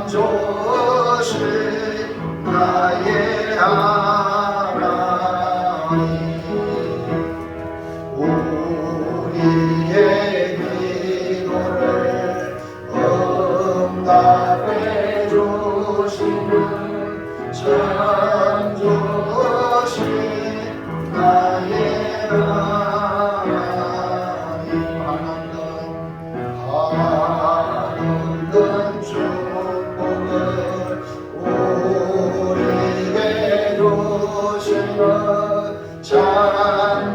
조시 나의 하나님 우리의 기도를 응답해 주시는 참 조시 나의 하나님 하늘은 축복을 우리에게 주시는 참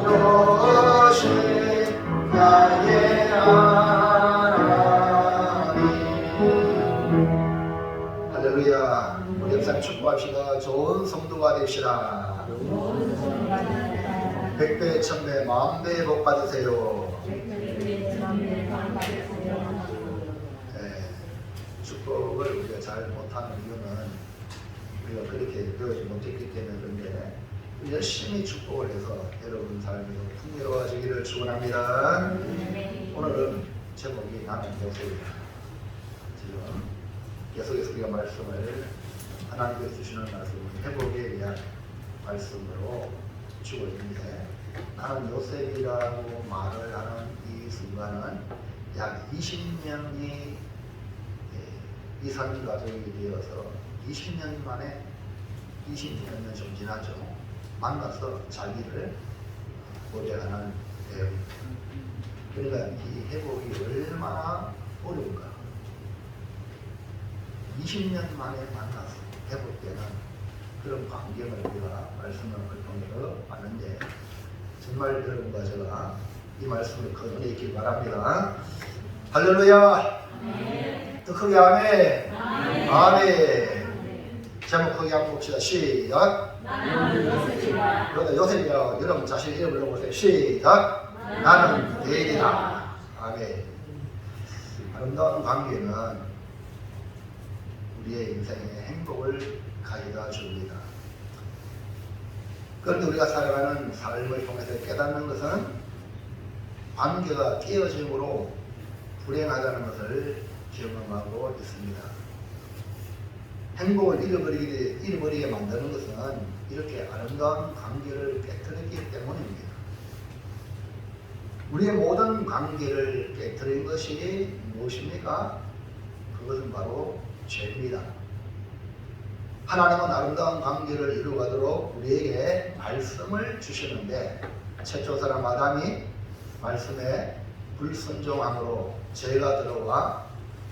조시 나의 하나님 할렐루야. 우리 영상 축복합시다. 좋은 성도가 됩시다. 백배 천배 만배의 복 받으세요. 축복을 우리가 잘 못하는 이유는 우리가 그렇게 배우지 못했기 때문에 그런데 열심히 축복을 해서 여러분 삶이 풍요로워지기를 축원합니다. 오늘은 제목이 나는 요셉이다. 지금 계속해서 우리가 말씀을 하나님께서 주시는 말씀은 회복에 대한 말씀으로 주고 있는데 나는 요셉이라고 말을 하는 이 순간은 약 20년이 이산 가족이 되어서 20년 만에 20년 좀 지나죠. 만나서 자기를 고대하는 배우입니다. 그러니까 이 회복이 얼마나 어려운가. 20년 만에 만나서 회복되는 그런 광경을 우리가 말씀을 통해서 봤는데 정말 여러분과 제가 이 말씀을 거듭내 있길 바랍니다. 할렐루야. 더 크게 아멘. 아멘. 제목 크게 한번 봅시다. 시작. 나는 요셉이다. 요셉이라 여러분 자신 이름을 불러보세요. 시작. 나는 데일이다. 아멘. 아름다운 관계는 우리의 인생에 행복을 가져다 줍니다. 그런데 우리가 살아가는 삶을 통해서 깨닫는 것은 관계가 깨어짐으로 불행하다는 것을 경험하고 있습니다. 행복을 잃어버리게 만드는 것은 이렇게 아름다운 관계를 깨뜨렸기 때문입니다. 우리의 모든 관계를 깨뜨린 것이 무엇입니까? 그것은 바로 죄입니다. 하나님은 아름다운 관계를 이루어가도록 우리에게 말씀을 주시는데 최초 사람 아담이 말씀에 불순종함으로 죄가 들어와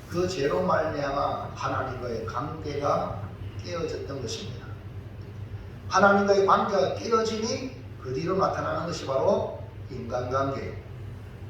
그 죄로 말미암아 하나님과의 관계가 깨어졌던 것입니다. 하나님과의 관계가 깨어지니 그 뒤로 나타나는 것이 바로 인간관계,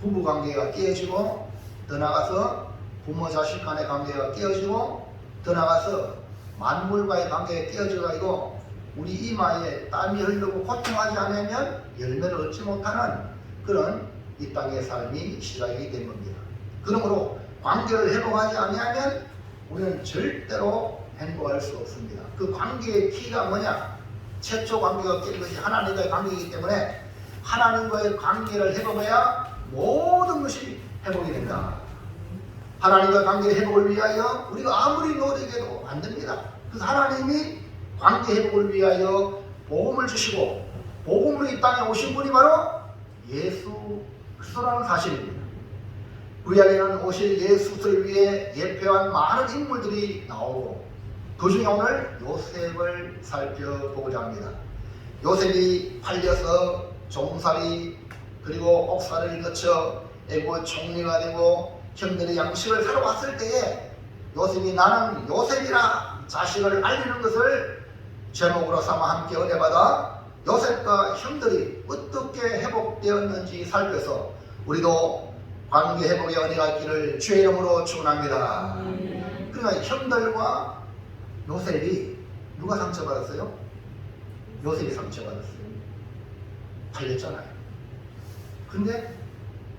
부부관계가 깨어지고 더 나아가서 부모 자식 간의 관계가 깨어지고 더 나아가서 만물과의 관계가 깨어져가지고 우리 이마에 땀이 흐르고 고통하지 않으면 열매를 얻지 못하는 그런 이 땅의 삶이 시작이 된 겁니다. 그러므로 관계를 회복하지 아니하면 우리는 절대로 행복할 수 없습니다. 그 관계의 키가 뭐냐? 최초 관계가 깬 것이 하나님과의 관계이기 때문에 하나님과의 관계를 회복해야 모든 것이 회복이 된다. 하나님과의 관계 회복을 위하여 우리가 아무리 노력해도 안 됩니다. 그래서 하나님이 관계 회복을 위하여 복음을 주시고 복음으로 이 땅에 오신 분이 바로 예수 그리스도라는 사실입니다. 우리 안에는 오실 예수를 위해 예표한 많은 인물들이 나오고 그 중에 오늘 요셉을 살펴보고자 합니다. 요셉이 팔려서 종살이 그리고 옥살이를 거쳐 애굽 총리가 되고 형들의 양식을 사러 왔을 때에 요셉이 나는 요셉이라 자식을 알리는 것을 제목으로 삼아 함께 은혜받아 요셉과 형들이 어떻게 회복되었는지 살펴서 우리도 관계 회복의 은혜가 있기를 주의 이름으로 축원합니다. 그러니까 형들과 요셉이 누가 상처받았어요? 요셉이 상처받았어요. 팔렸잖아요. 근데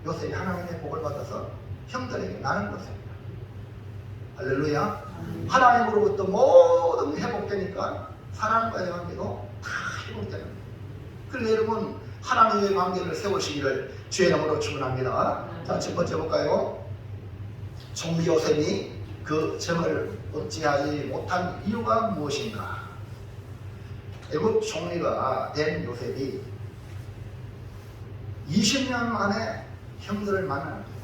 요셉이 하나님의 복을 받아서 형들에게 나는 요셉이다. 할렐루야. 하나님으로부터 모든 회복되니까 사람과의 관계도 다 회복되는 거예요. 그래서 여러분 하나님의 관계를 세우시기를 주의 이름으로 축원합니다. 자, 첫 번째 볼까요? 총리 요셉이 그 점을 어찌하지 못한 이유가 무엇인가? 애굽 총리가 된 요셉이 20년 만에 형들을 만나는 거예요.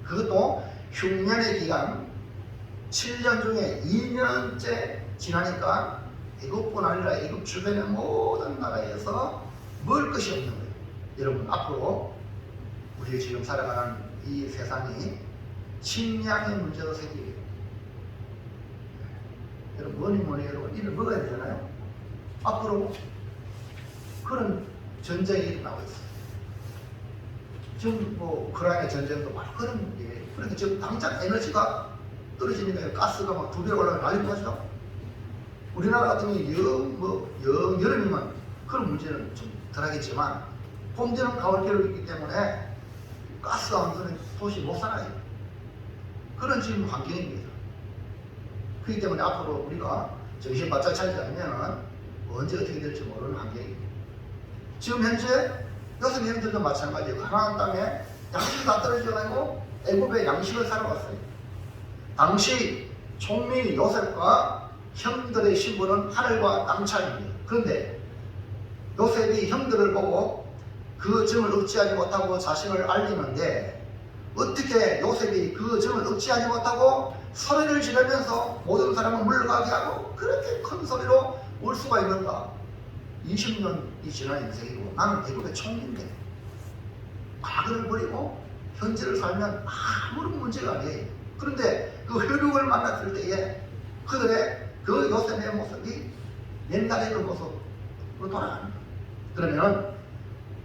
그것도 흉년의 기간 7년 중에 2년째 지나니까 애굽뿐 아니라 애굽 주변의 모든 나라에서 먹을 것이 없는 거예요. 여러분, 앞으로 우리가 지금 살아가는 이 세상이 식량의 문제도 생기게. 여러분, 뭐니 해도 이를 먹어야 되잖아요. 앞으로 그런 전쟁이 일어나고 있어요. 지금 뭐 우크라이나 전쟁도 막 그런 게, 그러니까 지금 당장 에너지가 떨어지니까 가스가 막 2배 올라가고 난리 나죠. 우리나라 같은 경우 여름이면 그런 문제는 좀 덜하겠지만 봄, 여름, 가을, 겨울이기 때문에 가스 안 들어오는 도시 못 살아요. 그런 지금 환경입니다. 그렇기 때문에 앞으로 우리가 정신 바짝 차리지 않으면 언제 어떻게 될지 모르는 환경입니다. 지금 현재 요셉 형들도 마찬가지예요. 가나안 땅에 양식이 다 떨어져가지고 애굽의 양식을 사러 갔어요. 당시 총리 요셉과 형들의 신분은 하늘과 땅 차이입니다. 그런데 요셉이 형들을 보고 그 점을 억제하지 못하고 자신을 알리는데, 어떻게 요셉이 그 점을 억제하지 못하고 소리를 지르면서 모든 사람을 물러가게 하고 그렇게 큰 소리로 울 수가 있는가? 20년이 지난 인생이고 나는 애굽의 총리인데 과거를 버리고 현재를 살면 아무런 문제가 아니에요. 그런데 그 혈육을 만났을 때에 그들의 그 요셉의 모습이 옛날의 그 모습으로 돌아갑니다. 그러면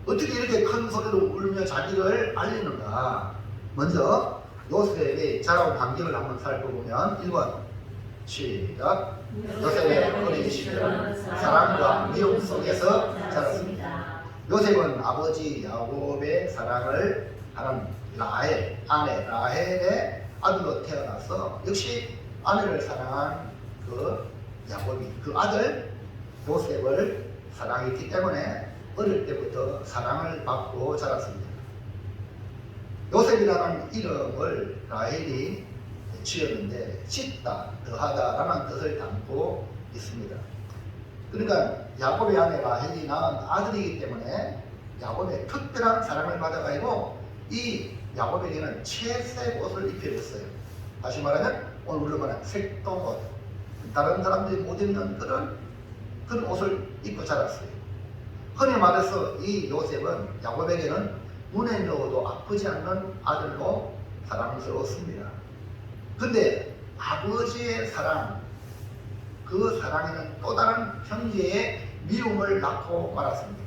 어떻게 이렇게 큰 소리로 울며 자기를 알리는가? 먼저 요셉의 자라온 환경을 한번 살펴보면 1번 시작. 요셉의 어린 시절은 사랑과 미움 속에서 자랐습니다. 요셉은 아버지 야곱의 사랑을 하는 라헬, 아내 라헬의 아들로 태어나서 역시 아내를 사랑한 그 야곱이 그 아들 요셉을 사랑했기 때문에 어릴 때부터 사랑을 받고 자랐습니다. 요셉이라는 이름을 라헬이 지었는데 짓다, 더하다라는 뜻을 담고 있습니다. 그러니까 야곱의 아내 라헬이 낳은 아들이기 때문에 야곱의 특별한 사랑을 받아가지고 이 야곱에게는 채색 옷을 입혀줬어요. 다시 말하면 오늘 우리가 말하는 색동옷, 다른 사람들이 못 입는 그런 옷을 입고 자랐어요. 흔히 말해서 이 요셉은 야곱에게는 눈에 넣어도 아프지 않는 아들로 사랑스러웠습니다. 근데 아버지의 사랑, 그 사랑에는 또 다른 형제의 미움을 낳고 말았습니다.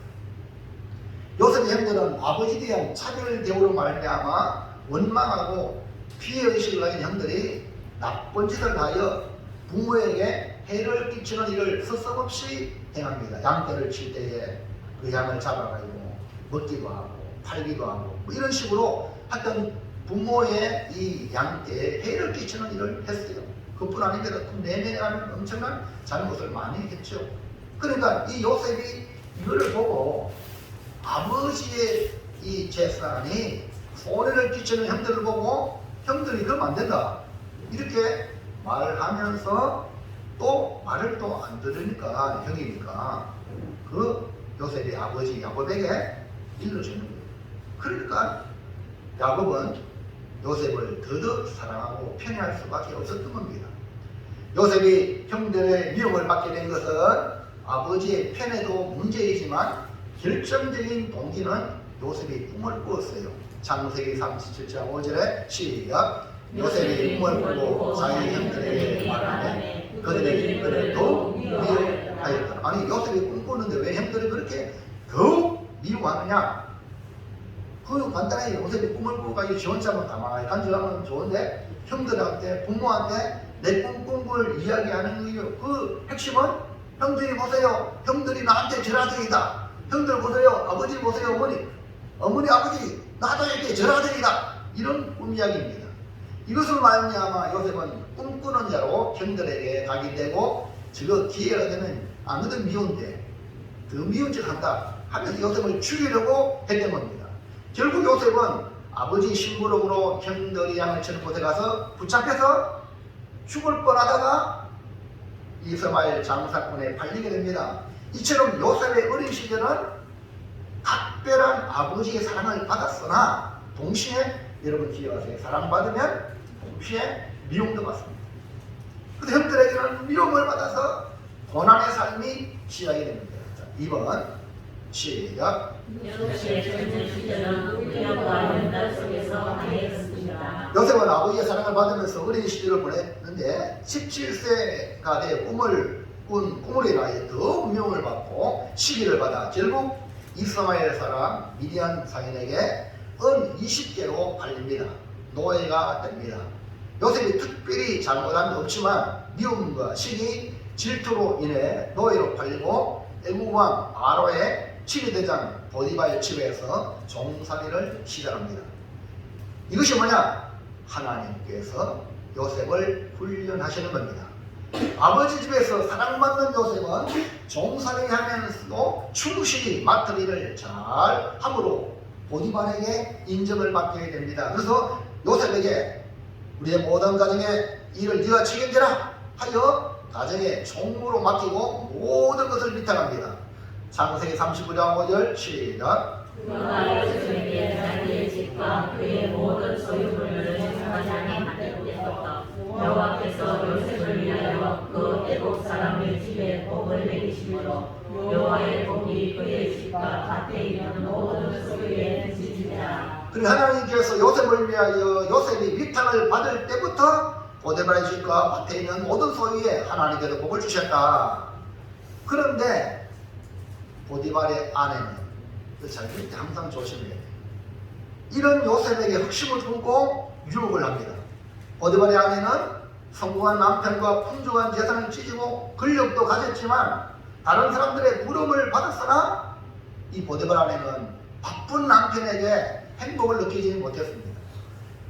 요셉의 형들은 아버지에 대한 차별 대우로 말미암아 원망하고 피해의식을 가진 형들이 나쁜 짓을 하여 부모에게 해를 끼치는 일을 서슴없이 행합니다. 양떼를 칠 때에 그 양을 잡아가지고 먹기도 하고 팔기도 하고 뭐 이런 식으로 하여튼 부모의 이 양떼에 해를 끼치는 일을 했어요. 그뿐 아니라 내면에는 엄청난 잘못을 많이 했죠. 그러니까 이 요셉이 이거를 보고 아버지의 이 재산이 손해를 끼치는 형들을 보고 형들이 그러면 안 된다 이렇게 말을 하면서 또 말을 또 안 들으니까 형이니까 그 요셉이 아버지 야곱에게 일러주는 거예요. 그러니까 야곱은 요셉을 더더욱 사랑하고 편애할 수밖에 없었던 겁니다. 요셉이 형들의 미움을 받게 된 것은 아버지의 편애도 문제이지만 결정적인 동기는 요셉이 꿈을 꾸었어요. 창세기 37장 5절에 시작. 요셉이 꿈을 꾸고 자기 형들에게 말하네 그들의 그를 더욱 미워하였다. 아니 요셉이 꿈꾸는데 왜 형들이 그렇게 더욱 미워하느냐? 그 간단하게 요셉이 꿈을 꾸고 가지고 지 혼자만 가만히 간절하면 좋은데 형들한테 부모한테 내 꿈을 이야기하는 거예요. 그 핵심은 형들이 보세요. 형들이 나한테 절하들이다. 형들 보세요. 아버지 보세요. 어머니 아버지 나도 이렇게 절하들이다. 이런 꿈 이야기입니다. 이것을 말미암아 요셉은 꿈꾸는 자로 형들에게 각인되고 저거 기회가 되면 아무도 미운데 더 미운 짓 한다 하면서 요셉을 죽이려고 했던 겁니다. 결국 요셉은 아버지 심부름으로 형들이 양을 치는 곳에 가서 붙잡혀서 죽을 뻔하다가 이스마엘 장사꾼에 팔리게 됩니다. 이처럼 요셉의 어린 시절은 각별한 아버지의 사랑을 받았으나 동시에 여러분 기억하세요. 사랑받으면 동시에 미움도 받습니다. 근데 형들에게는 미움을 받아서 고난의 삶이 시작이 됩니다. 자, 2번 시작. 요셉의 젊은 시절은 위력과 연단 속에서 하였습니다. 요셉은 아버지의 사랑을 받으면서 어린 시절을 보냈는데 17세가 돼 꿈을 꾼 꾸물의 나이에 더 운명을 받고 시기를 받아 결국 이스마엘 사람 미디안 상인에게 은 20개로 팔립니다. 노예가 됩니다. 요셉이 특별히 잘못한 건 없지만 미움과 시기, 질투로 인해 노예로 팔리고 애국왕 바로의 치리대장 보디발 집에서 종살이를 시작합니다. 이것이 뭐냐? 하나님께서 요셉을 훈련하시는 겁니다. 아버지 집에서 사랑받는 요셉은 종살이 하면서도 충실히 맡을 일을 잘 함으로 보디발에게 인정을 받게 됩니다. 그래서 요셉에게 우리의 모든 가정의 일을 네가 책임져라 하여 가정의 종으로 맡기고 모든 것을 위탁합니다. 창세기 39장 5절 시작. 그가 요셉에게 자기의 집과 그의 모든 소유물을 전하자니 맡겼다. 여호와께서 요셉을 위하여 그 애국 사람의 집에 복을 내리심으로 여호와의 복이 그의 집과 밭에 있는 모든 소유에 미치니라. 그리고 하나님께서 요셉을 위하여 요셉이 위탁을 받을 때부터 보디발의 집과 밭에 있는 모든 소유에 하나님께서 복을 주셨다. 그런데 보디발의 아내는 잘 들을 때 항상 조심해야 돼요. 이런 요셉에게 흑심을 품고 유혹을 합니다. 보디발의 아내는 성공한 남편과 풍족한 재산을 찢고 권력도 가졌지만 다른 사람들의 부러움을 받았으나 이 보디발 아내는 바쁜 남편에게 행복을 느끼지 못했습니다.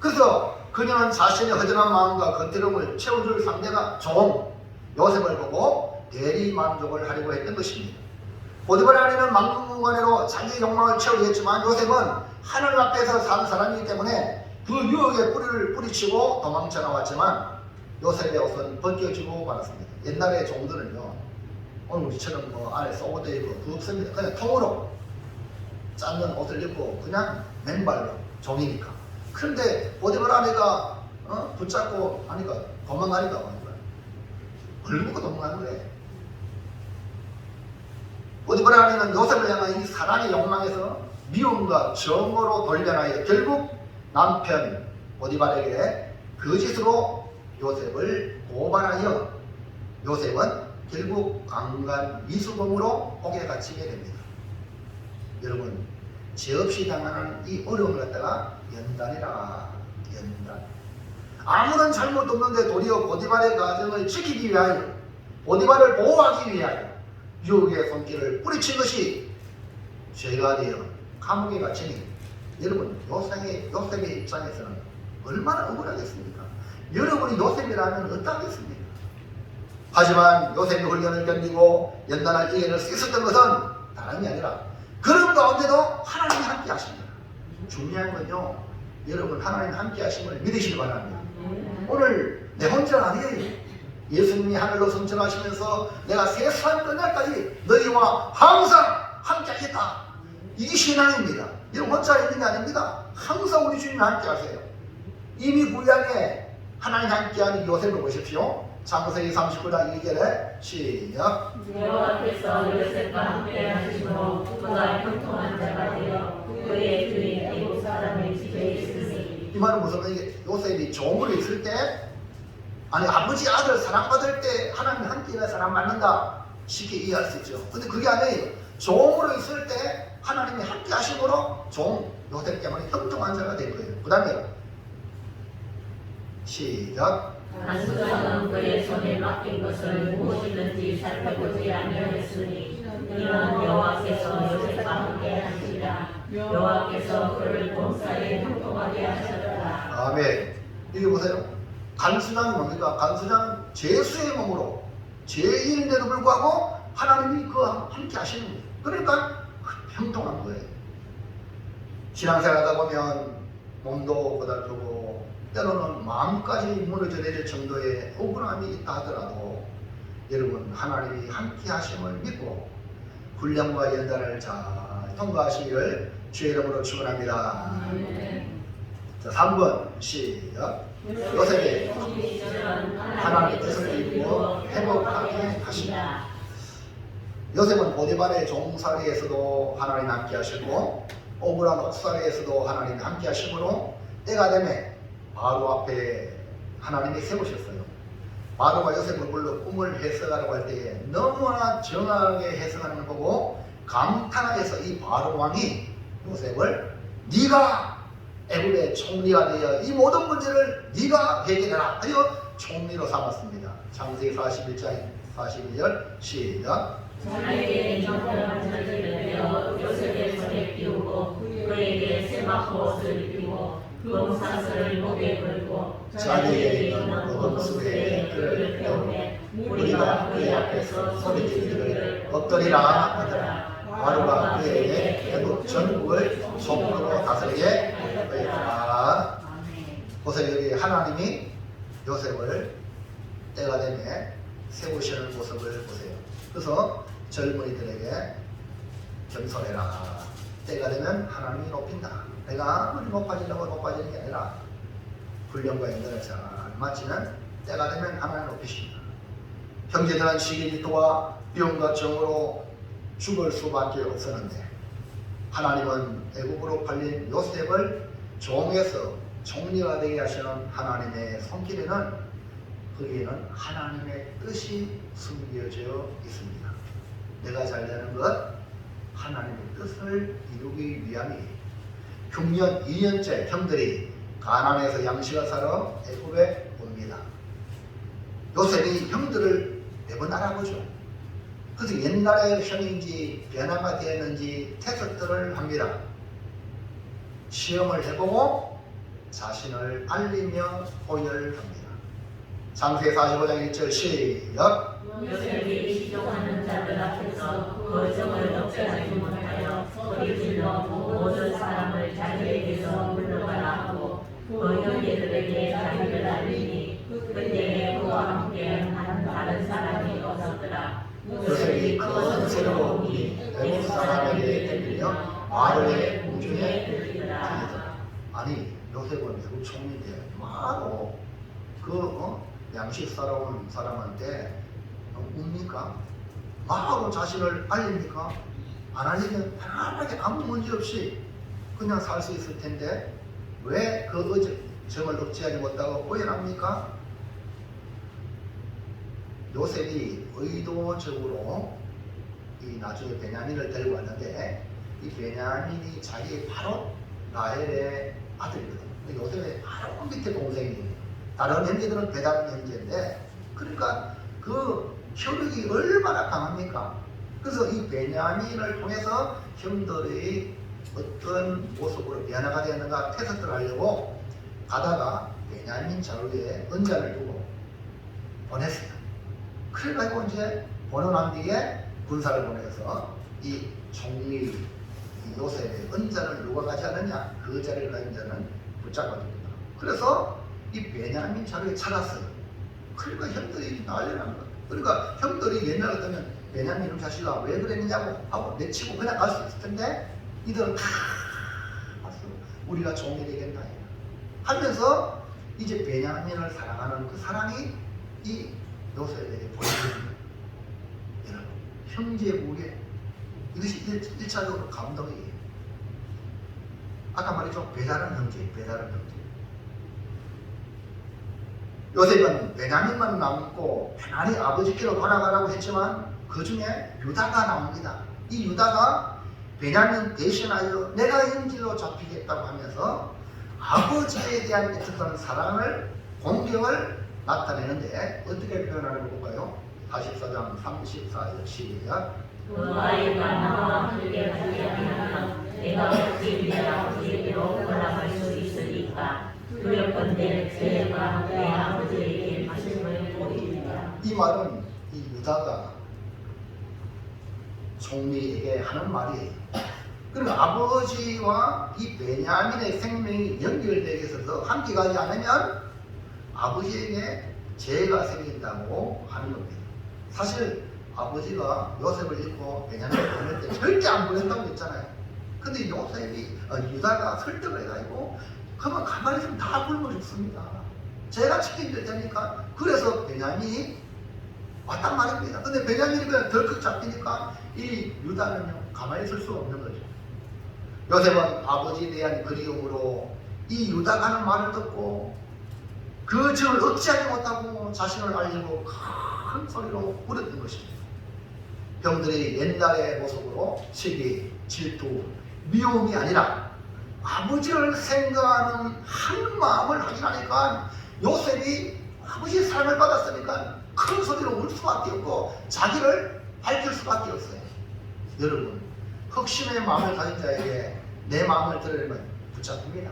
그래서 그녀는 자신의 허전한 마음과 거태름을 채워줄 상대가 종 요셉을 보고 대리 만족을 하려고 했던 것입니다. 보디발의 아내는 막무가내로 자기의 욕망을 채우려 했지만 요셉은 하늘 앞에서 사는 사람이기 때문에 그 유혹에 뿌리를 뿌리치고 도망쳐 나왔지만 요셉의 옷은 벗겨지고 말았습니다. 옛날의 종들은요, 오늘 우리처럼 뭐 안에 속옷도 입고 그 없습니다. 그냥 통으로 짰는 옷을 입고 그냥 맨발로 종이니까. 그런데 보디발 아내가 붙잡고 하니까 도망가니까 얼굴고 도망가는 거래. 보디발 아내는 요셉을 향한 이 사랑의 욕망에서 미움과 정오로 돌변하여 결국 남편 보디발에게 거짓으로 요셉을 고발하여 요셉은 결국 강간 미수범으로 옥에 갇히게 됩니다. 여러분, 죄 없이 당하는 이 어려움을 갖다가 연단이라. 연단. 아무런 잘못 없는데 도리어 보디발의 가정을 지키기 위하여, 보디발을 보호하기 위하여 유혹의 손길을 뿌리친 것이 죄가 되어 감옥에 갇히니 여러분, 요셉의 입장에서는 얼마나 억울하겠습니까? 여러분이 요셉이라면 어떠하겠습니까? 하지만 요셉의 훈련을 견디고 연단할 이해를 수 있었던 것은 다름이 아니라 그런 가운데도 하나님이 함께 하십니다. 중요한 건요, 여러분 하나님 함께 하심을 믿으시기 바랍니다. 오늘 내 혼자 아니에요. 예수님이 하늘로 승천하시면서 내가 세상 끝날까지 너희와 항상 함께 하겠다. 이게 신앙입니다. 여러분 혼자 있는 게 아닙니다. 항상 우리 주님이 함께 하세요. 이미 구약에 하나님 함께하는 요셉을 보십시오. 창세기 39장 2절에 시작. 여호와께서 요셉과 함께 하시므로 그가 형통한 자가 되어 그의 주인 애국 사람의 집에 있으니. 이 말은 무슨 말이에요? 요셉이 종으로 있을 때, 아니 아버지 아들 사랑받을 때 하나님 함께 사랑받는다 쉽게 이해할 수 있죠. 근데 그게 아니에요. 종으로 있을 때 하나님이 함께 하심으로 종 요셉 때문에 형통한 자가 된 거예요. 그 다음에 시작. 간수장은 그의 손에 맡긴 것을 무엇이든지 살펴보지 아니하였으니 이는 여호와께서 요셉과 함께 하시라. 여호와께서 그를 범사에 형통하게 하셨다. 아멘. 이게 보세요. 간수장이 뭡니까? 간수장 죄수의 몸으로 죄인인데도 불구하고 하나님이 그와 함께 하시는 거예요. 그러니까 형통한 거예요. 신앙생활 하다 보면 몸도 고달프고 때로는 마음까지 무너져 내릴 정도의 억울함이 있다 하더라도 여러분 하나님이 함께 하심을 믿고 훈련과 연단을 잘 통과하시기를 주의 이름으로 축원합니다. 자, 3번 시작. 요셉이 하나님의 뜻을 이루고 회복하게 하시라. 요셉은 보디발의 종살이에서도 하나님 함께 하시고 억울한 옥살이에서도 하나님 함께 하심으로 때가 되매 바로 앞에 하나님이 세우셨어요. 바로가 요셉을 불러 꿈을 해석하라고 할 때에 너무나 정확하게 해석하는 걸 보고 감탄하여서 이 바로 왕이 요셉을 네가 애굽의 총리가 되어 이 모든 문제를 네가 해결해라 하여 총리로 삼았습니다. 창세기 41장 41절 시작. 자기에게 정결한 자질을 내어 요셉의 손에 띄우고 그에게 세마포 옷을 입히고 금사슬을 목에 걸고 자기에게 있는 어둠 속에 그를 태우매 우리가 그의 앞에서 소리지르기를 엎드리라 하더라. 바로가 그에게 애굽 전국을 총으로 다스리게 하였더라. 보세요. 여기 하나님이 요셉을 때가 되매 세우시는 모습을 보세요. 그래서 젊은이들에게 겸손해라. 때가 되면 하나님이 높인다. 내가 아무리 높아지려고 높아지는 게 아니라 훈련과 연단을 잘 마치면 때가 되면 하나님 높이신다. 형제들은 시기질투와 비용과 정으로 죽을 수밖에 없었는데 하나님은 애굽으로 팔린 요셉을 종에서 총리가 되게 하시는 하나님의 손길에는 거기에는 하나님의 뜻이 숨겨져 있습니다. 내가 잘되는 것 하나님의 뜻을 이루기 위함이에요. 흉년 2년째 형들이 가나안에서 양식을 사러 애굽에 옵니다. 요셉이 형들을 매번 알아보죠. 그래서 옛날의 형인지 변화가 되었는지 테스트를 합니다. 시험을 해보고 자신을 알리며 호열합니다. 창세기 45장 1절 시작. 요셉이 시종하는 자들 앞에서 그 정을 억제하지 못하여 소리질러 모든 사람을 자기에게서 물러가라 하고 그 형제들에게 자기를 알리니 그때에 그와 함께 한 다른 사람이 없었더라. 요셉이 큰 소리로 우니 애굽 사람에게 들리며 바로의 궁중에 들리더라. 아니 요셉은 애굽 총리인데 바로 그 양식 사러 온 사람한테 웁니까? 바로 자신을 알립니까? 안 알리면 편안하게 아무 문제 없이 그냥 살 수 있을 텐데 왜 그 정을 억제하지 못하고 오해합니까? 요셉이 의도적으로 이 나중에 베냐민을 데리고 왔는데 이 베냐민이 자기 바로 라헬의 아들이거든요. 요셉의 바로 밑에 동생이에요. 다른 형제들은 배다른 형제인데 그러니까 그 혈육이 얼마나 강합니까? 그래서 이 베냐민을 통해서 형들의 어떤 모습으로 변화가 되었는가 테스트를 하려고 가다가 베냐민 자루에 은자를 두고 보냈어요. 그래가지고 이제 보내난 뒤에 군사를 보내서 이 총리 이 요셉의 은자를 누가 가져가느냐 그 자리를 가진 자는 붙잡아줍니다. 그래서 이 베냐민 자루에 찾았어요. 그러니까 형들이 난리난 거예요. 그러니까 형들이 옛날 같으면 베냐민 이놈 자식아 왜 그랬느냐고 하고 내치고 그냥 갈 수 있을 텐데 이들은 다 봤어. 우리가 종이 되겠나 하면서 이제 베냐민을 사랑하는 그 사랑이 이 요셉에게 보여집니다. 여러분 형제 무게 이것이 1차적으로 감동이에요. 아까 말했죠. 배다른 형제. 요셉은 베냐민만 남고 편안히 아버지께로 돌아가라고 했지만 그 중에 유다가 나옵니다. 이 유다가 베냐민 대신하여 내가 인질로 잡히겠다고 하면서 아버지에 대한 있었던 사랑을 공경을 나타내는데 어떻게 표현하는 거 볼까요? 44장 34절 시작. 그 아이가 나와 함께 가지 않으면 내가 어찌 내 아버지에게로 올라갈 수 있으리까. 두렵건대 제가 내 아버지에게 말씀을 보이리라. 이 말은 이 유다가 총리에게 하는 말이에요. 그러니까 아버지와 이 베냐민의 생명이 연결되어 있어서 함께 가지 않으면 아버지에게 죄가 생긴다고 하는 겁니다. 사실 아버지가 요셉을 잃고 베냐민을 보낼 때 절대 안 보낸다고 했잖아요. 근데 유다가 설득을 해가지고 그만 가만히 있으면 다 굶어 죽습니다. 제가 책임질 테니까. 그래서 베냐민이 왔단 말입니다. 근데 베냐민이 그냥 덜컥 잡히니까 이 유다는요 가만히 있을 수가 없는 거죠. 요셉은 아버지에 대한 그리움으로 이 유다가 하는 말을 듣고 그 증을 억제하지 못하고 자신을 알리고 큰 소리로 울었던 것입니다. 형들이 옛날의 모습으로 시기, 질투, 미움이 아니라 아버지를 생각하는 한 마음을 확인하니까 요셉이 아버지의 사랑을 받았으니까 큰 소리로 울 수밖에 없고 자기를 밝힐 수밖에 없어요. 여러분, 흑심의 마음을 가진 자에게 내 마음을 들으면 붙잡힙니다.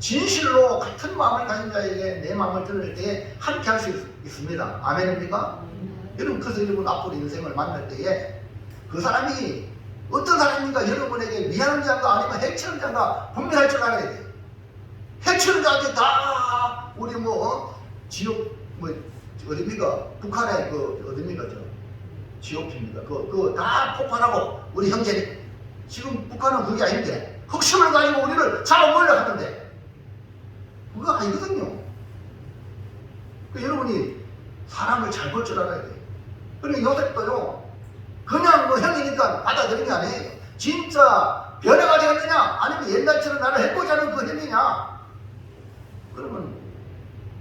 진실로 같은 마음을 가진 자에게 내 마음을 들을 때에 함께 할 수 있습니다. 아멘입니까? 여러분, 그래서 여러분 앞으로 인생을 만날 때에 그 사람이 어떤 사람인가 여러분에게 미안한 자인가 아니면 해치는 자인가 분별할 줄 알아야 돼요. 해치는 자한테 다 우리 지옥 어딥니까? 북한의 어딥니까? 지옥입니다. 그거 다 폭발하고 우리 형제니 지금 북한은 그게 아닌데 흑심을 가지고 우리를 잡아먹으려 하는데 그거 아니거든요. 여러분이 사람을 잘 볼 줄 알아야 돼요. 그러니까 요셉도요 그냥 형이니까 받아들이는 게 아니에요. 진짜 변해가 되겠느냐 아니면 옛날처럼 나를 해보자는 그 형이냐 그러면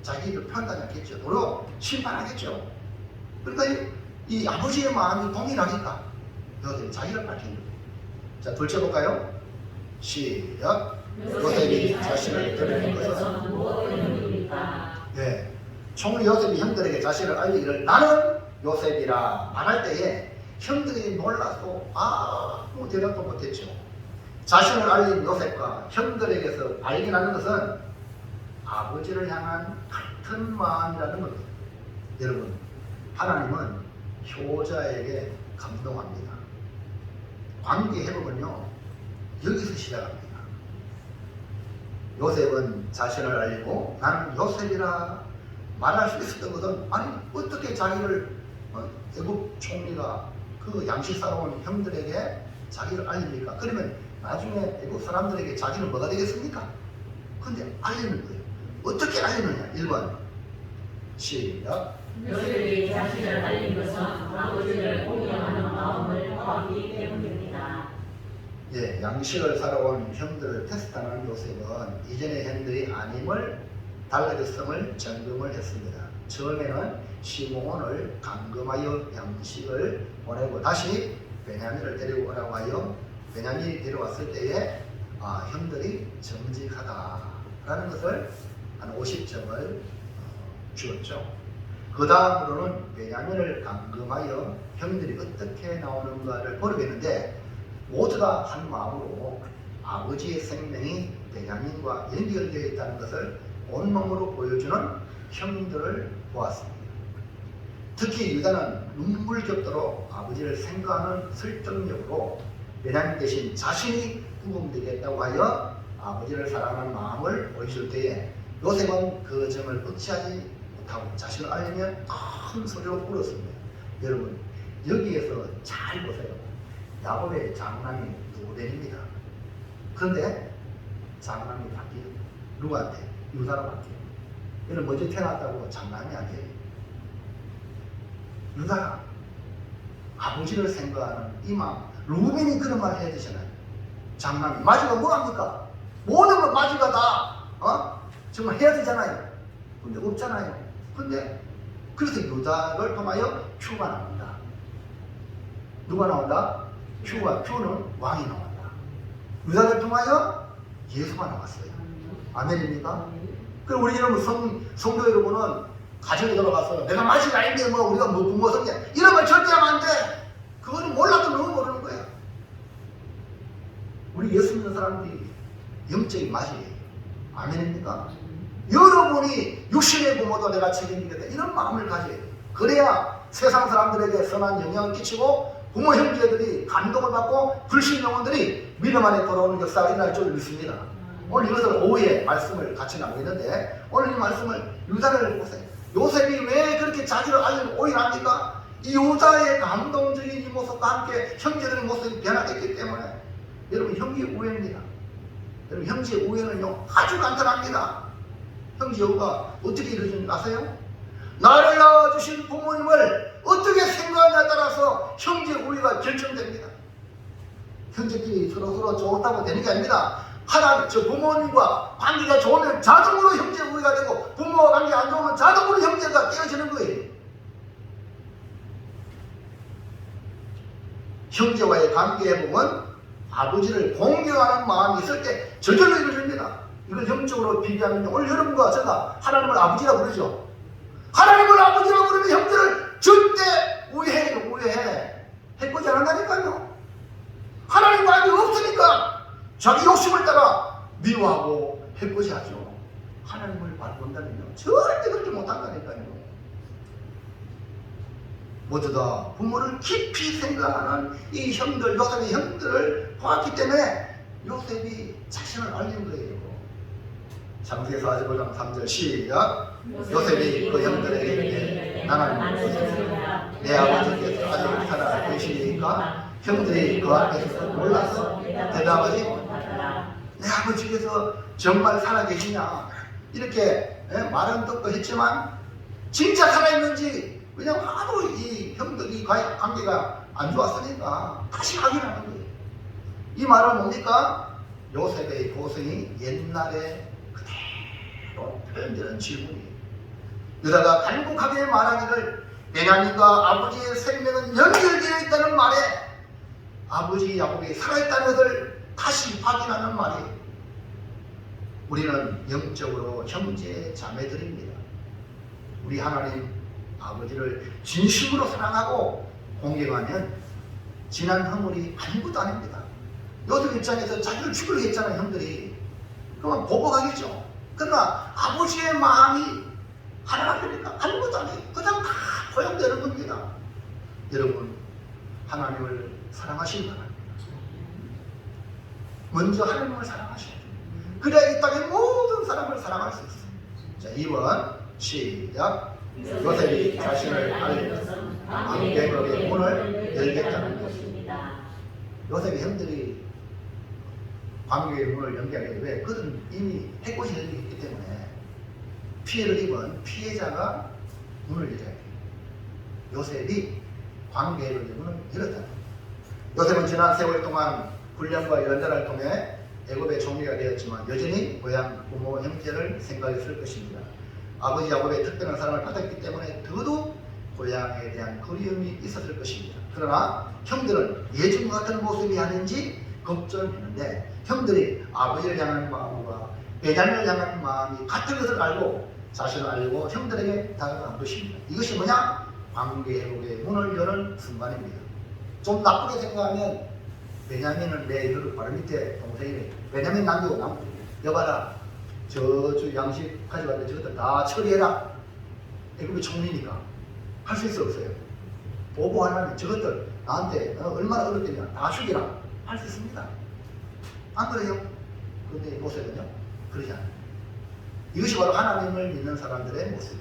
자기를 판단하겠죠. 도로 심판하겠죠. 그러니까 이 아버지의 마음이 동일하니까 요셉이 자기를 밝힌 거예요. 자, 둘째 볼까요? 시작. 요셉이 자신을 드러낸 것은 무엇 때문입니까? 네. 총리 요셉이 형들에게 자신을 알리기를 나는 요셉이라 말할 때에 형들이 놀라서 아무 대답도 못했죠. 자신을 알린 요셉과 형들에게서 발견하는 것은 아버지를 향한 같은 마음이라는 겁니다. 여러분, 하나님은 효자에게 감동합니다. 관계 회복은요 여기서 시작합니다. 요셉은 자신을 알리고 나는 요셉이라 말할 수 있었던 것은 아니 어떻게 자기를 애국 총리가 그 양식사로운 형들에게 자기를 알립니까? 그러면 나중에 애국 사람들에게 자기는 뭐가 되겠습니까? 근데 알리는 거예요. 어떻게 알리느냐? 1번 시작. 요셉이 자신을 알린 것은 아버지를 공경하는 마음을 보았기 때문입니다. 예, 양식을 사러 온 형들을 테스트하는 요셉은 이전의 형들이 아님을 달라졌음을 점검을 했습니다. 처음에는 시므온을 감금하여 양식을 보내고 다시 베냐민을 데리고 오라고 하여 베냐민이 데려왔을 때에 형들이 정직하다라는 것을 한 50점을 주었죠. 그 다음으로는 베냐민을 감금하여 형들이 어떻게 나오는가를 보려겠는데 모두 다 한 마음으로 아버지의 생명이 베냐민과 연결되어 있다는 것을 온몸으로 보여주는 형들을 보았습니다. 특히 유다는 눈물겹도록 아버지를 생각하는 설득력으로 베냐민 대신 자신이 구금되겠다고 하여 아버지를 사랑하는 마음을 보여줄 때에 요셉은 그 점을 억제하지 못하고 자신을 알리며 큰 소리로 울었습니다. 여러분, 여기에서 잘 보세요. 야곱의 장남이 루벤입니다. 그런데 장남이 바뀌어요. 누구한테? 유다로 바뀌어요. 얘는 먼저 태어났다고 장남이 아니에요. 유다가 아버지를 생각하는 이 마음. 루벤이 그런 말을 해야 되잖아요. 장남이. 마지가 뭐합니까? 모든 걸 마지가 다 정말 해야 되잖아요. 근데 없잖아요. 근데 그래서 유다를 통하여 큐가 나온다. 누가 나온다? 큐는 왕이 나온다. 유다를 통하여 예수가 나왔어요. 아멘입니까? 그럼 우리 여러분 성도 여러분은 가정에 들어가서 내가 맛이 아닌데 우리가 뭐 성냐 이런 말 절대 하면 안 돼. 그거는 몰라도 너무 모르는 거야. 우리 예수 믿는 사람들이 영적인 맛이에요. 아멘입니까? 여러분이 육신의 부모도 내가 책임지겠다 이런 마음을 가져야 돼요. 그래야 세상 사람들에게 선한 영향을 끼치고 부모 형제들이 감동을 받고 불신 영혼들이 믿음 안에 돌아오는 역사가 일어날 줄 믿습니다. 오늘 이것을 오후에 말씀을 같이 나누고 있는데 오늘 이 말씀을 유다를 보세요. 요셉이 왜 그렇게 자기를 알리고 오인합니까? 이 유다의 감동적인 이 모습과 함께 형제들의 모습이 변화됐기 때문에 여러분 형제 우애입니다. 여러분 형제 우애는요 아주 간단합니다. 형제 우애가 어떻게 이루어지는지 아세요? 나를 낳아주신 부모님을 어떻게 생각하냐에 따라서 형제 우애가 결정됩니다. 형제끼리 서로 좋다고 되는 게 아닙니다. 하나님, 저 부모님과 관계가 좋으면 자동으로 형제 우애가 되고 부모와 관계 안 좋으면 자동으로 형제가 깨어지는 거예요. 형제와의 관계에 보면 아버지를 공경하는 마음이 있을 때 저절로 이루어집니다. 이걸 영적으로 비교하면 오늘 여러분과 제가 하나님을 아버지라고 부르죠. 하나님을 아버지라고 부르면 형제를 절대 우애해. 해코지 안 한다니까요. 하나님 마음이 없으니까 자기 욕심을 따라 미워하고 해코지하죠. 하나님을 바라본다면요 절대 그렇게 못한다니까요. 모두 다 부모를 깊이 생각하는 이 형들, 요셉의 형들을 보았기 때문에 요셉이 자신을 알린 거예요. 창세기 45장 3절 시작. 요셉이 그 형들에게 이르되 나는 요셉이라 내 아버지께서 아직 살아 계시니까 형들이 그 앞에서 놀라서 대답하지 못하더라. 내 아버지께서 정말 살아 계시냐 이렇게 말은 듣고 했지만 진짜 살아있는지 왜냐하면 하도 이 형들이 관계가 안 좋았으니까 다시 확인하는 거예요. 이 말은 뭡니까? 요셉의 고생이 옛날에 그대로 표현되는 질문이에요. 유다가 간곡하게 말하기를 베냐민과 아버지의 생명은 연결되어 있다는 말에 아버지 야곱이 살아있다는 것을 다시 확인하는 말이에요. 우리는 영적으로 형제 자매들입니다. 우리 하나님 아버지를 진심으로 사랑하고 공경하면 지난 허물이 아무것도 아닙니다. 요셉 입장에서 자기를 죽이려 했잖아요, 형들이. 그러면 보복하겠죠. 그러나 아버지의 마음이 하나가 되니까 아무것도 아니에요. 그냥 다 포용되는 겁니다. 여러분, 하나님을 사랑하시기 바랍니다. 먼저 하나님을 사랑하셔야 돼요. 그래야 이 땅의 모든 사람을 사랑할 수 있어요. 자, 2번 시작. 요셉이 자신을 알린 것은 관계의 문을 열겠다는 것입니다. 요셉의 형들이 관계의 문을 연결하게 돼. 왜? 그들은 이미 해코지 열리기 때문에 피해를 입은 피해자가 문을 열어야 돼요. 요셉이 관계의 문을 열었다. 요셉은 지난 세월 동안 훈련과 연단을 통해 애굽의 총리가 되었지만 여전히 고향 부모 형제를 생각했을 것입니다. 아버지 야곱의 특별한 사랑을 받았기 때문에 더더욱 고향에 대한 그리움이 있었을 것입니다. 그러나 형들은 예전과 같은 모습이 아닌지 걱정했는데 형들이 아버지를 향하는 마음과 베냐민을 향하는 마음이 같은 것을 알고 자신을 알고 형들에게 다가간 것입니다. 이것이 뭐냐? 관계 회복의 문을 여는 순간입니다. 좀 나쁘게 생각하면 베냐민은 내 이르르 바로 밑에 동생이래. 베냐민 남기고 남고 여봐라. 저쪽 양식 가져왔는데 저것들 다 처리해라. 애굽의 총리니까 할 수 있어 없어요? 보고하려면 저것들 나한테 얼마나 어렵겠냐 다 죽이라 할 수 있습니다. 안 그래요? 그런데 모습은요 그러지 않아요. 이것이 바로 하나님을 믿는 사람들의 모습.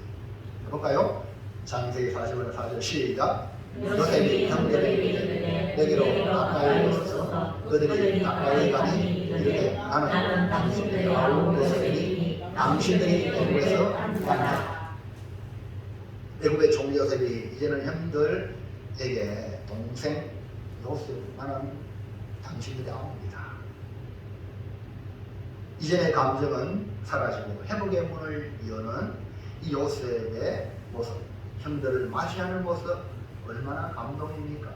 해볼까요? 창세기 40장 4절 시작. 요셉이 형들에게 이르되 내게로 가까이 오소서. 그들이 가까이 가니 이르되 나는 당신들의 아우 요셉이니 당신들이 애굽에서 만나. 애굽의 총리 요셉이 이제는 형들에게 동생 요셉 나는 당신들의 아우입니다. 이전의 감정은 사라지고 회복의 문을 여는 이 요셉의 모습, 형들을 맞이하는 모습 얼마나 감동입니까?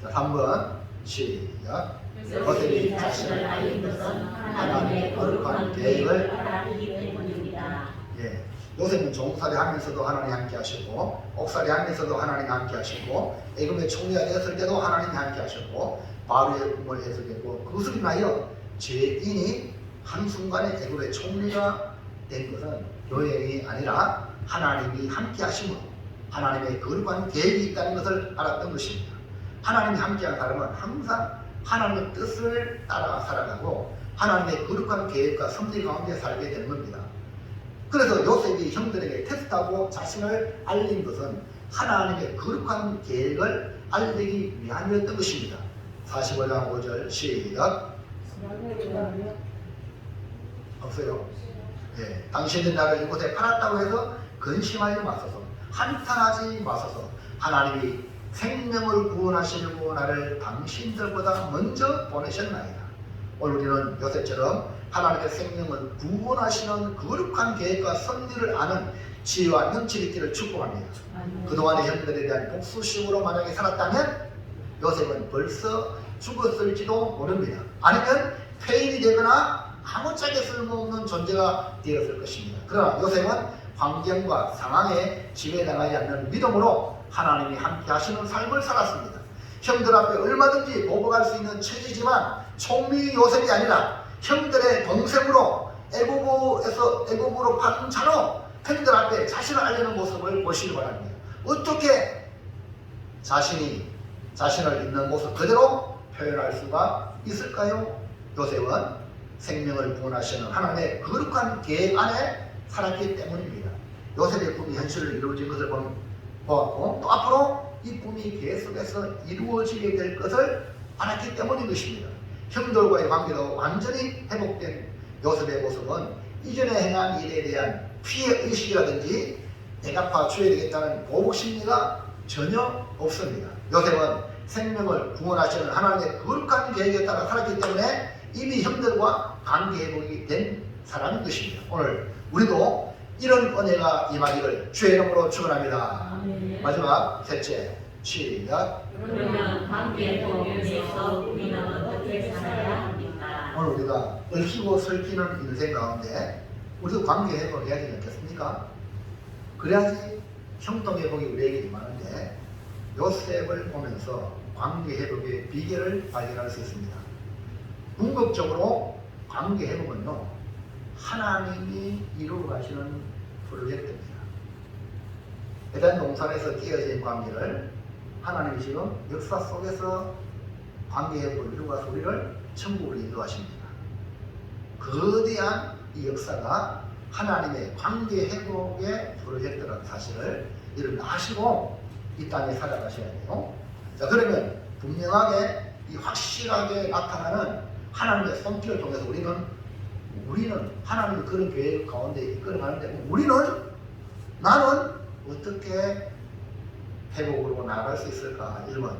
자, 3번 시작. 요셉이 자신을 알린 것은 하나님의 거룩한 계획을 알았기 때문입니다. 예, 요셉은 종살이 하면서도 하나님 함께 하셨고 옥살이 하면서도 하나님 함께 하셨고 애굽의 총리가 되었을 때도 하나님 함께 하셨고 바로의 꿈을 해석했고 그것을 인하여 죄인이 한순간에 애굽의 총리가 된 것은 교회이 아니라 하나님이 함께 하심으로 하나님의 거룩한 계획이 있다는 것을 알았던 것입니다. 하나님이 함께한 사람은 항상 하나님의 뜻을 따라 살아가고 하나님의 거룩한 계획과 섭리 가운데 살게 되는 겁니다. 그래서 요셉이 형들에게 테스트하고 자신을 알린 것은 하나님의 거룩한 계획을 알리기 위함이었던 것입니다. 45장 5절 시작. 없어요? 예, 당신의 나를 이곳에 팔았다고 해서 근심하지 마소서, 한탄하지 마소서. 하나님이 생명을 구원하시려고 나를 당신들보다 먼저 보내셨나이다. 오늘 우리는 요셉처럼 하나님의 생명을 구원하시는 거룩한 계획과 섭리를 아는 지혜와 명철이 있기를 축복합니다. 그동안의 형들에 대한 복수심으로 만약에 살았다면 요셉은 벌써 죽었을지도 모릅니다. 아니면 폐인이 되거나 아무짝에 쓸모없는 존재가 되었을 것입니다. 그러나 요셉은 환경과 상황에 지배당하지 않는 믿음으로 하나님이 함께 하시는 삶을 살았습니다. 형들 앞에 얼마든지 보복할 수 있는 처지지만 총리 요셉이 아니라 형들의 동생으로 애굽으로 파는 자로 형들 앞에 자신을 알리는 모습을 보시기 바랍니다. 어떻게 자신을 있는 모습 그대로 표현할 수가 있을까요? 요셉은 생명을 구원하시는 하나님의 거룩한 계획 안에 살았기 때문입니다. 요셉의 꿈이 현실을 이루어진 것을 보았고 또 앞으로 이 꿈이 계속해서 이루어지게 될 것을 알았기 때문인 것입니다. 형들과의 관계도 완전히 회복된 요셉의 모습은 이전에 행한 일에 대한 피해의식이라든지 내가 봐줘야 되겠다는 보복심리가 전혀 없습니다. 요셉은 생명을 구원하시는 하나님의 거룩한 계획에 따라 살았기 때문에 이미 형들과 관계회복이 된 사람인 것입니다. 오늘 우리도 이런 은혜가 임하기를 주의 이름으로 축원합니다. 마지막 셋째 시작. 그러면 관계회복을 위해서 우리는 어떻게 살아야 합니까? 오늘 우리가 얽히고 설키는 인생 가운데 우리도 관계회복을 해야 되지 않겠습니까? 그래야지 형통회복이 우리에게 임하는데 요셉을 보면서 관계회복의 비결을 발견할 수 있습니다. 궁극적으로 관계회복은요, 하나님이 이루어 가시는 프로젝트입니다. 에덴 동산에서 깨어진 관계를 하나님이 지금 역사 속에서 관계회복을 이루어가서 우리를 천국으로 인도하십니다. 거대한 이 역사가 하나님의 관계회복의 프로젝트라는 사실을 여러분 아시고 이 땅에 살아가셔야 돼요. 자, 그러면 분명하게 이 확실하게 나타나는 하나님의 손길을 통해서 우리는 하나님의 그런 계획 가운데 이끌어가는데 나는 어떻게 회복으로 나아갈 수 있을까? 1번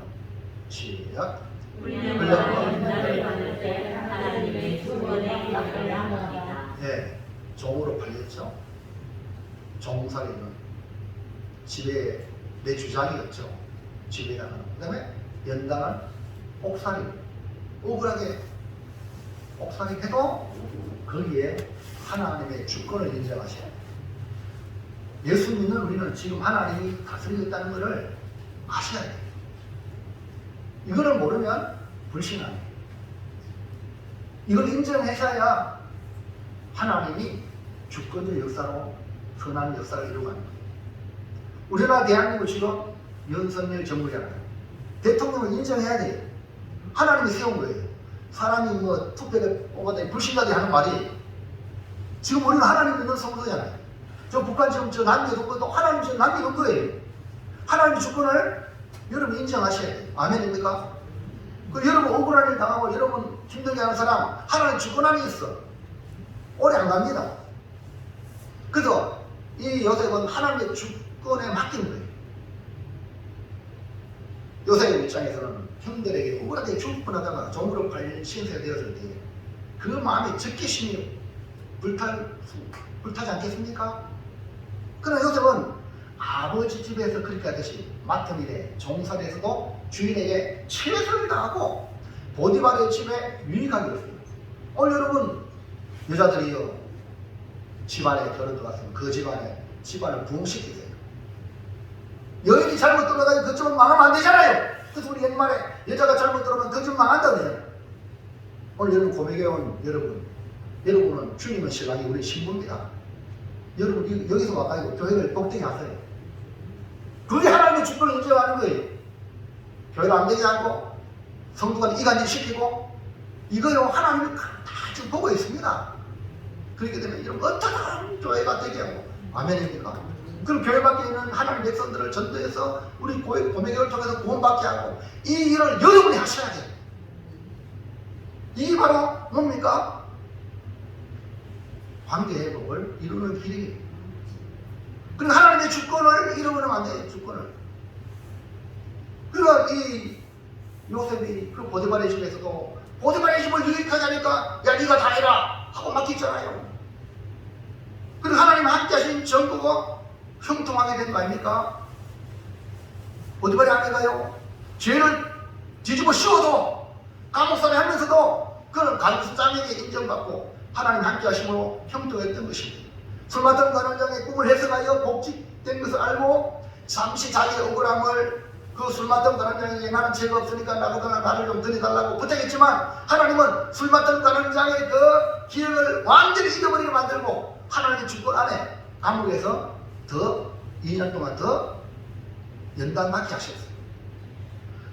시작. 우리는 나를 받을 때 하나님의 주권에 맡겨야 합니다. 네, 종으로 팔렸죠. 종살이는 집에 내 주장이었죠. 집에다가 그 다음에 연당은 옥살이 억울하게 옥살이 해도 거기에 하나님의 주권을 인정하셔야 돼요. 예수 믿는 우리는 지금 하나님이 다스리겠다는 것을 아셔야 돼요. 이거를 모르면 불신하네. 이걸 인정하셔야 하나님이 주권적 역사로 선한 역사를 이루어가는 거예요. 우리나라 대한민국 지금 윤석열 정부잖아요. 대통령을 인정해야 돼요. 하나님이 세운 거예요. 사람이 뭐 투표에 뽑았더니 불신자들이 하는 말이 지금 우리는 하나님 믿는 성도잖아요. 저 북한 지금 저 남겨둔 것도 하나님 지금 남겨둔 거예요. 하나님의 주권을 여러분 인정하셔야 돼요. 아멘입니까? 그 여러분 억울한 일 당하고 여러분 힘들게 하는 사람 하나님 주권 안에 있어. 오래 안 갑니다. 그래서 이 요셉은 하나님의 주권에 맡긴 거예요. 요셉의 입장에서는 형들에게 억울하게 죽분하다가 종으로 팔린 신세가 되었을 때 그 마음이 적개심이 불타지 않겠습니까? 그러나 요셉은 아버지 집에서 그렇게 하듯이 맡은 일에 종살이에서도 주인에게 최선을 다하고 보디발의 집에 유익하게 되었어요. 오늘 여러분 여자들이요 집안에 결혼 들어갔으면 그 집안을 부흥시키세요. 여인이 잘못 들어가서 그 집은 망하면 안 되잖아요. 그래서 우리 옛말에 여자가 잘못 들어오면 그 집 망한다네요. 오늘 여러분 고백해 온 여러분은 주님은 신랑이 우리 신부입니다. 여러분 여기서 와가지고 교회를 복되게 하세요. 그게 하나님의 주권을 인정하는 거예요. 교회를 안 되게 하고 성도가 이간질 시키고 이거요 하나님이 다 지금 보고 있습니다. 그렇게 되면 이런 어떠한 교회가 되게 하고 아멘입니까? 그럼 교회 밖에 있는 하나님 백성들을 전도해서 우리 고매교를 통해서 구원받게 하고 이 일을 여러분이 하셔야 돼요. 이게 바로 뭡니까? 관계 회복을 이루는 길이에요. 그리고 하나님의 주권을 잃어버리면 안 돼요. 주권을. 그러니까 이 요셉이 그 보디발의 집에서도 보디발의 집을 유익하자니까 야 네가 다 해라 하고 맡겼잖아요. 그리고 하나님 함께 하신 전부가 형통하게 된 거 아닙니까? 보디발이 아닌가요? 죄를 뒤집어 씌워도 감옥살이 하면서도 그는 간수장에게 인정받고 하나님 함께 하심으로 형통했던 것입니다. 술 맡은 관원장의 꿈을 해석하여 복직된 것을 알고 잠시 자기의 억울함을 그 술 맡은 관원장에게 나는 죄가 없으니까 나를 좀 드려달라고 부탁했지만 하나님은 술 맡은 관원장의 그 기억을 완전히 잊어버리게 만들고 하나님의 주권 안에 감옥에서 더 2년 동안 더 연단 받게 하셨어요.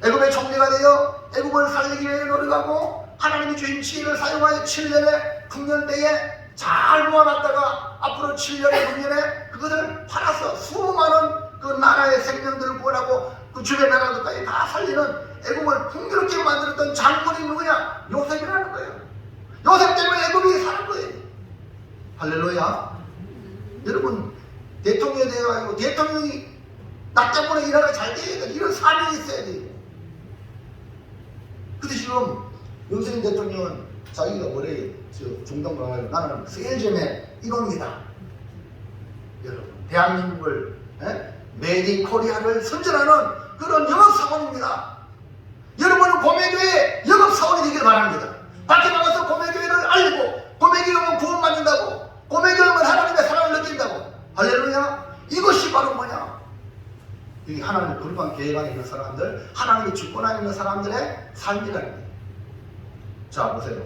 애굽의 총리가 되어 애굽을 살리기 위해 노력하고 하나님이 주신 지혜를 사용하여 7년의 풍년대에 잘 모아놨다가 앞으로 7년의 풍년에 그것을 팔아서 수많은 그 나라의 생명들을 구원하고 그 주변 나라들까지 다 살리는 애굽을 풍요롭게 만들었던 장군이 누구냐? 요셉이라는 거예요. 요셉 때문에 애굽이 사는 거예요. 할렐루야. 여러분 대통령이 되어가지고 대통령이 나 때문에 이 나라가 잘 돼야 돼. 이런 사명이 있어야 돼요. 근데 지금 윤석열 대통령은 자기가 뭐래요? 중동 가가지고 나는 세일점의 일원이다. 여러분 대한민국을 메이드 인 코리아를 선전하는 그런 영업사원입니다. 여러분은 고매교회 영업사원이 되길 바랍니다. 밖에 나가서 고매교회를 알리고 고매교회는 구원받는다고 고매교회는 하나님의 사랑을 느낀다고 할렐루야. 이것이 바로 뭐냐? 이 하나님의 거룩한 계획 안에 있는 사람들, 하나님의 주권 안에 있는 사람들의 삶이라는 거예요. 자 보세요.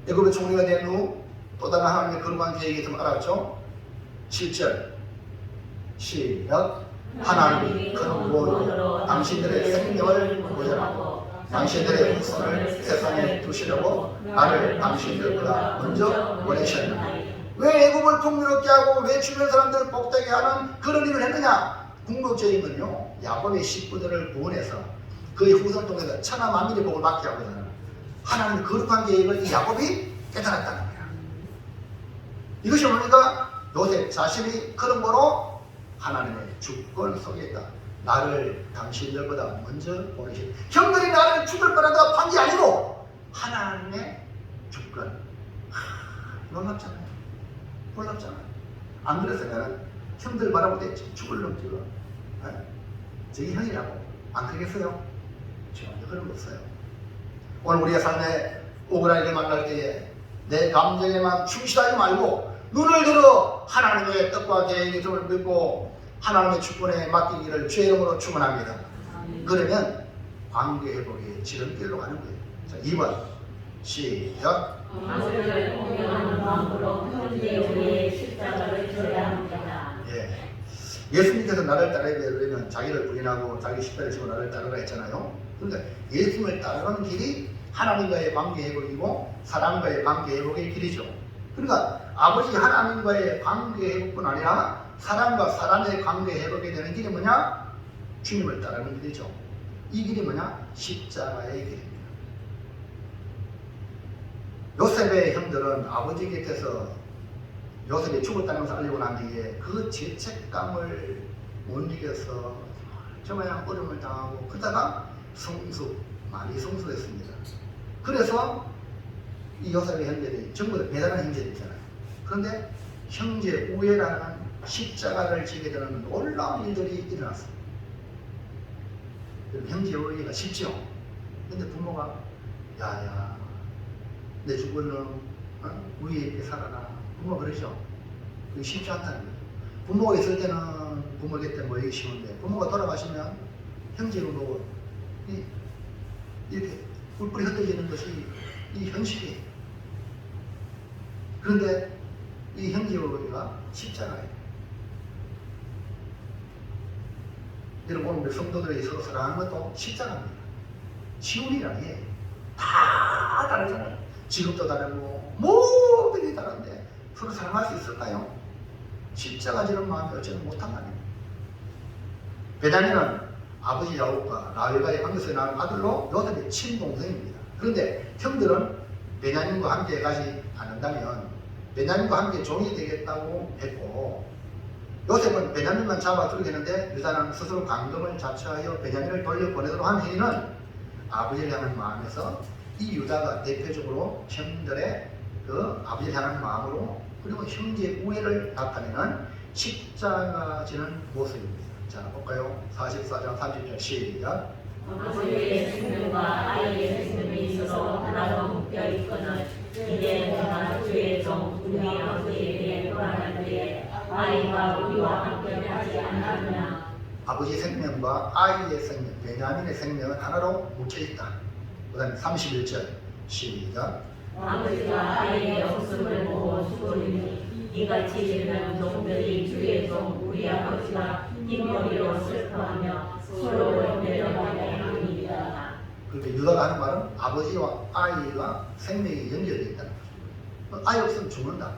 애굽의 총리가 된 후 또 다른 하나님의 거룩한 계획이 있음을 알았죠? 7절 시작. 하나님이 큰 보혈로 당신들의 생명을 보존하고 당신들의 후손을 세상에 두시려고 나를 당신들보다 먼저 보내셨느니라. 왜 애굽을 풍요롭게 하고 왜 주변 사람들을 복되게 하는 그런 일을 했느냐? 궁극적인 건요, 야곱의 식구들을 구원해서 그의 후손 통해서 천하 만민의 복을 받게 하거든요. 하나님의 거룩한 계획을 이 야곱이 깨달았다는 거야. 이것이 뭡니까? 요셉 자신이 그런 거로 하나님의 주권 속에 있다. 나를 당신들보다 먼저 보내신 형들이 나를 죽을 뻔하다 판게 아니고 하나님의 주권. 놀랍잖아요. 놀랍잖아요. 안 그랬으면 형들 바라볼 때 죽을 놈 지금 저기 형이라고 안 그러겠어요? 전혀 그런 거 없어요. 오늘 우리의 삶에 억울한 일을 만날 때에 내 감정에만 충실하지 말고 눈을 들어 하나님의 뜻과 계획이 좀 믿고 하나님의 주권에 맡기기를 주의 이름으로 축원합니다. 그러면 관계 회복의 지름길로 가는 거예요. 자, 2번 시작. 아버지를 공경하는 마음으로 현재 우리의 십자가를 져야 합니다. 예. 예수님께서 나를 따르게 되면 자기를 부인하고 자기 십자가를 지고 나를 따르라 했잖아요. 그러니까 예수님을 따르는 길이 하나님과의 관계 회복이고 사람과의 관계 회복의 길이죠. 그러니까 아버지 하나님과의 관계 회복뿐 아니라 사람과 사람의 관계 회복이 되는 길이 뭐냐? 주님을 따르는 길이죠. 이 길이 뭐냐? 십자가의 길입니다. 요셉의 형들은 아버지 곁에서 요셉이 죽었다는 것을 알리고 난 뒤에 그 죄책감을 못 이겨서 정말 어려움을 당하고 그러다가 많이 성숙했습니다. 그래서 이 요셉의 형제들이 전부 다 대단한 형제들이잖아요. 그런데 형제 우애라는 십자가를 지게 되는 놀라운 일들이 일어났어요. 형제 우애가 쉽죠. 근데 부모가 야야 내 죽을 놈 우리에 있게 살아라. 부모가 그러죠. 그게 쉽지 않다는 거예요. 부모가 있을 때는 부모 곁에 모이기 쉬운데 부모가 돌아가시면 형제로 이렇게 뿔뿔이 흩어지는 것이 이 현실이에요. 그런데 이 형제가 십자가예요. 여러분 우리 성도들이 서로 사랑하는 것도 십자가입니다. 쉬운 일이 아니에요. 다 다르잖아요. 직업도 다르고 모든 게 다른데 서로 사랑할 수 있을까요? 십자가 지는 마음이 어쩌면 못한 거 아닙니까? 베냐민은 아버지 야곱과 라헬과의 관계에서 나온 아들로 요셉의 친동생입니다. 그런데 형들은 베냐민과 함께 가지 않는다면 베냐민과 함께 종이 되겠다고 했고, 요셉은 베냐민만 잡아두게 되는데 유다는 스스로 강금을 자처하여 베냐민을 돌려보내도록 한 행위는 아버지를 향한 마음에서 이 유다가 대표적으로 형들의 그 아버지를 향한 마음으로 그리고 형제의 우애를 나타내는 십자가 지는 모습입니다. 자, 볼까요? 44장 30절 시작. 아버지의 생명과 아이의 생명이 있어서 하나로 묶여 있거늘 이제 내가 주의 종 우리 아버지에게 돌아갈 때에 아이가 우리와 함께 하지 않느냐. 아버지의 생명과 아이의 생명, 베냐민의 생명은 하나로 묻혀있다. 그 다음에 31절 시작. 아버지가 아이의 모습을 보고 죽으리니 이같이 되면 종들이 주의 종 우리 아버지가 흰머리로 슬퍼하며 서로 내려가게 하리이다. 그렇게 유다가 하는 말은 아버지와 아이가 생명이 연결되어 있다는 거죠. 아이 없으면 죽는다.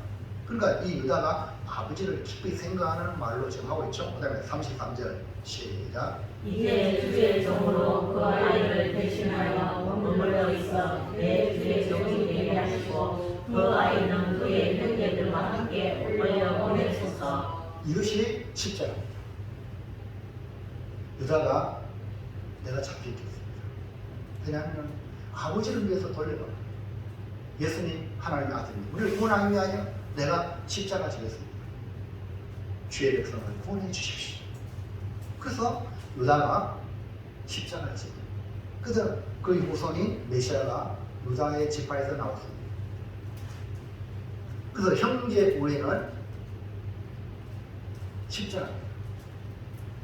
그러니까 이 유다가 아버지를 깊이 생각하는 말로 지금 하고 있죠. 그 다음에 33절 시작. 이제 주의 종으로 그 아이를 대신하여 머물러 있어 내 주의 종이 되게 하시고 그 아이는 그의 형제들과 함께 올려 보내소서. 이것이 십자가입니다. 유다가 내가 잡히겠습니다. 왜냐하면 아버지를 위해서 돌려봐. 예수님 하나님의 아들입니다. 우리를 구원하기 위하여 내가 십자가 지겠습니다. 주의 백성을 구원해 주십시오. 그래서 유다가 십자가를 지고, 그래서 그 후손이 메시아가 유다의 지파에서 나왔습니다. 그래서 형제 우애는 십자가입니다.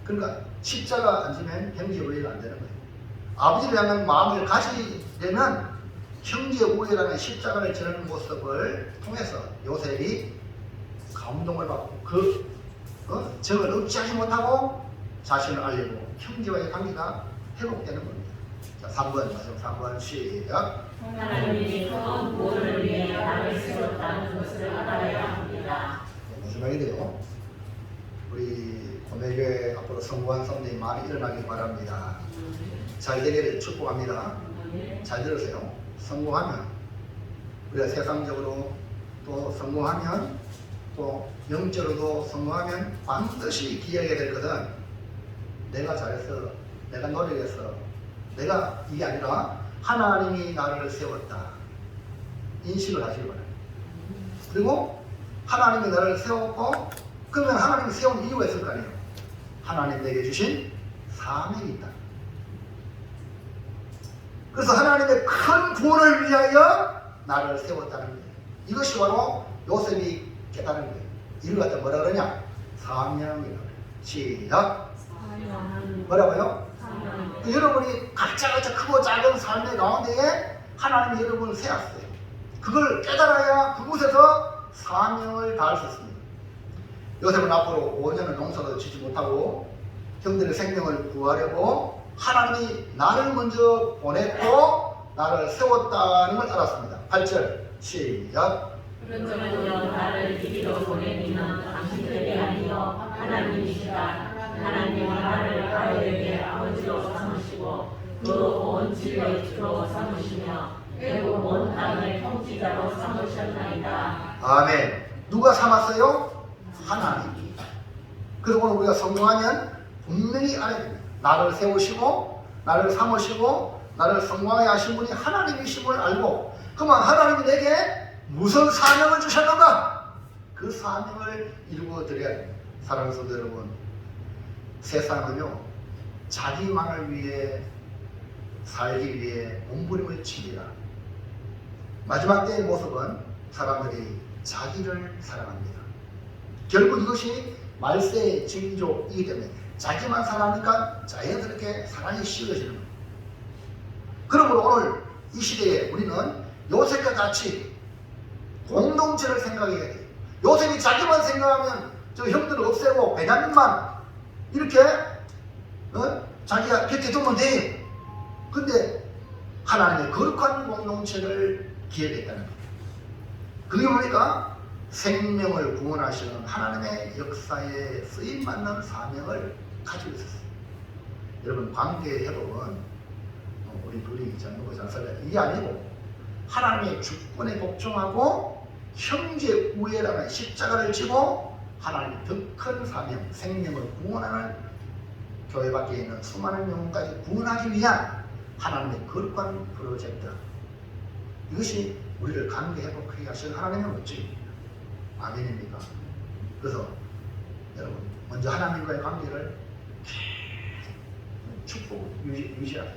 그러니까 십자가 안 지면 형제 우애가 안 되는 거예요. 아버지를 향한 마음을 가지려면 형제 우애라는 십자가를 지는 모습을 통해서 요셉이 감동을 받고 적을 억제하지 못하고 자신을 알리고 형제와의 관계가 회복되는 겁니다. 자, 3번, 마지막 3번 시작. 하나님이 큰 구원을 위해 나를 세웠다는 것을 알아야 합니다. 마지막인데요. 우리 고매교회 앞으로 성공한 성도님 많이 일어나길 바랍니다. 잘 되기를 축복합니다. 잘 들으세요. 성공하면 우리가 세상적으로 또 성공하면 또 영적으로도 성공하면 반드시 기억해야 될 것은 내가 잘해서 내가 노력해서 내가 이게 아니라 하나님이 나를 세웠다 인식을 하시기 바랍니다. 그리고 하나님이 나를 세웠고 그러면 하나님이 세운 이유가 있을 거 아니에요. 하나님 내게 주신 사명이 있다. 그래서 하나님의 큰 구원을 위하여 나를 세웠다는 거예요. 이것이 바로 요셉이 깨달은 거예요. 이걸 갖다 뭐라 그러냐? 사명이라고 해요. 시작. 뭐라고요? 여러분이 각자 크고 작은 삶의 가운데에 하나님이 여러분을 세웠어요. 그걸 깨달아야 그곳에서 사명을 다할 수 있습니다. 요셉은 앞으로 5년을 농사도 짓지 못하고 형들의 생명을 구하려고 하나님이 나를 먼저 보냈고 나를 세웠다는 걸 알았습니다. 8절 시작. 그런저는요 나를 이리로 보낸 이는 당신들이 아니요 하나님이시다. 하나님이 나를 아이에게 아버지로 삼으시고 그 온 집의 주로 삼으시며 결국 온 땅의 통치자로 삼으셨나이다. 아멘. 누가 삼았어요? 하나님이. 그리고 오늘 우리가 성공하면 분명히 알아야 됩니다. 나를 세우시고 나를 삼으시고 나를 성공하게 하신 분이 하나님이심을 알고, 그러면 하나님이 내게 무슨 사명을 주셨는가? 그 사명을 이루어드려야 됩니다. 사랑하는 성도 여러분, 세상은요 자기만을 위해 살기 위해 몸부림을 칩니다. 마지막 때의 모습은 사람들이 자기를 사랑합니다. 결국 이것이 말세의 징조이기 때문에 자기만 사랑하니까 자연스럽게 사랑이 씌워지는 거예요. 그러므로 오늘 이 시대에 우리는 요셉과 같이 공동체를 생각해야 돼요. 요셉이 자기만 생각하면 저 형들을 없애고 베냐민만 이렇게 자기가 곁에 두면 돼. 근데 하나님의 거룩한 공동체를 기획했다는 거예요. 그게 뭡니까? 생명을 구원하시는 하나님의 역사에 쓰임받는 사명을 가지고 있었어요. 여러분, 관계 회복은 우리 둘이 누구 잘 살려 이게 아니고 하나님의 주권에 복종하고 형제 우애라는 십자가를 지고 하나님의 더 큰 사명, 생명을 구원하는 교회 밖에 있는 수많은 영혼까지 구원하기 위한 하나님의 거룩한 프로젝트, 이것이 우리를 관계 회복하게 하신 하나님의 멋지입니다. 아멘입니까? 그래서 여러분, 먼저 하나님과의 관계를 축복 유지하세요.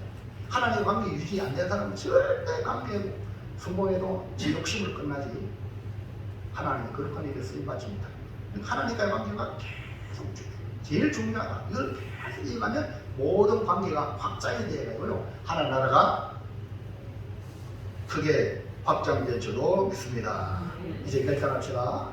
하나님의 관계 유지 안 된 사람은 절대 관계 성공해도 지 욕심으로 끝나지 하나님의 거룩한 일에 쓰임받지 못합니다. 하나님과의 관계가 계속 제일 중요하다. 이걸 계속 이해하면 모든 관계가 확장이 되어가지고요, 하나님 나라가 크게 확장될 줄로 믿습니다. 이제 결단합시다.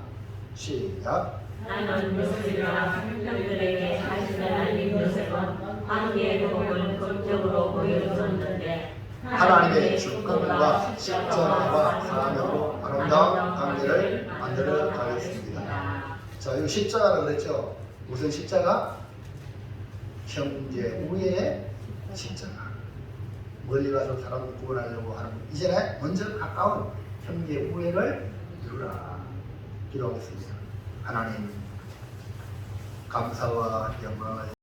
시작. 나는 요셉이라 형들에게 자신을 알린 요셉은 관계의 회복을 극적으로 보여주었는데 하나님의 주권과 십자가와 사명으로 아름다운 관계를 만들어 가겠습니다. 자, 이거 십자가라고 그랬죠? 무슨 십자가? 형제 우애의 십자가. 멀리 가서 사람을 구원하려고 하는 이전에 먼저 가까운 형제 우애를 이루라. 기도하겠습니다. 하나님, 감사와 영광을